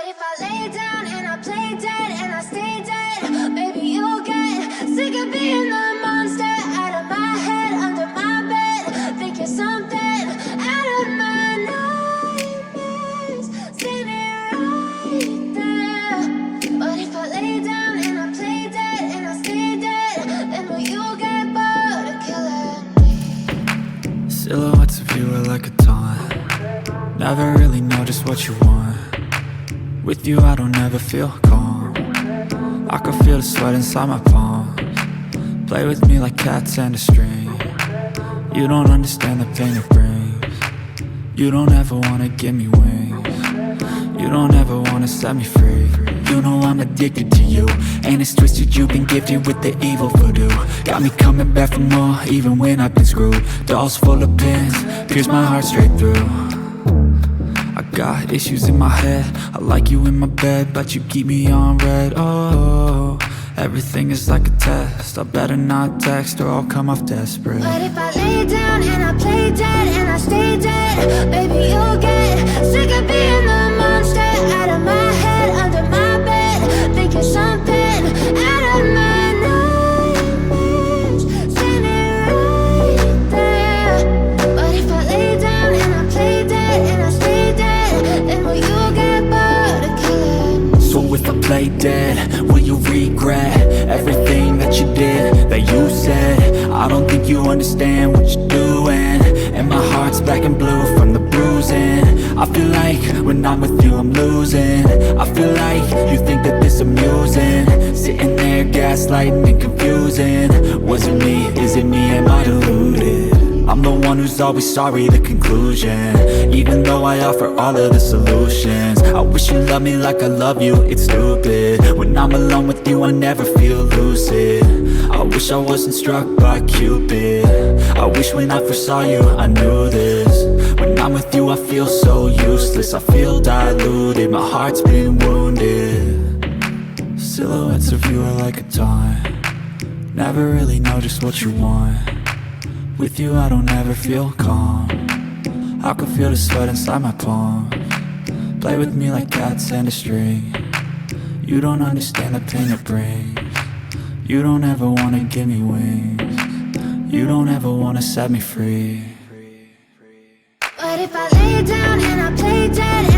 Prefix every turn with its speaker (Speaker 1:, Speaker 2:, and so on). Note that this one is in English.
Speaker 1: if I lay down and I play dead and I stay dead? Maybe you'll get sick of being the monster out of my head, under my bed. Think you're something out of my nightmares, standing right there. But if I lay down and I play dead and I stay dead, then will you get bored of killing me?
Speaker 2: Silhouettes of you are like a taunt. Never really know just what you want. With you I don't ever feel calm. I can feel the sweat inside my palms. Play with me like cats and a string. You don't understand the pain it brings. You don't ever wanna give me wings. You don't ever wanna set me free. You know I'm addicted to you, and it's twisted, you've been gifted with the evil voodoo. Got me coming back for more, even when I've been screwed. Dolls full of pins, pierce my heart straight through. I got issues in my head, I like you in my bed, but you keep me on red. Oh, everything is like a test, I better not text or I'll come off desperate.
Speaker 1: But if I lay down and I play dead and I stay dead, baby you'll get sick of being the monster out of my head, under my bed. Think you're something out of my nightmares, standing right there. But if I lay down and I play dead and I stay dead, then will you get bored of killing me?
Speaker 2: So if I play dead, will you regret everything that you did, that you said? I don't think you understand what you're doing, and my heart's black and blue from the bruising. I feel like when I'm with you I'm losing. I feel like you think that this amusing, sitting there gaslighting and confusing. Was it me? Is it me? Am I deluded? I'm the one who's always sorry, the conclusion, even though I offer all of the solutions. I wish you loved me like I love you, it's stupid. When I'm alone with you I never feel lucid. I wish I wasn't struck by Cupid. I wish when I first saw you I knew this. When I'm with you I feel so useless, I feel diluted, my heart's been wounded. Silhouettes of you are like a taunt. Never really know just what you want. With you I don't ever feel calm. I can feel the sweat inside my palms. Play with me like cats and a string. You don't understand the pain it brings. You don't ever wanna give me wings. You don't ever wanna set me free.
Speaker 1: But if I lay down and I play dead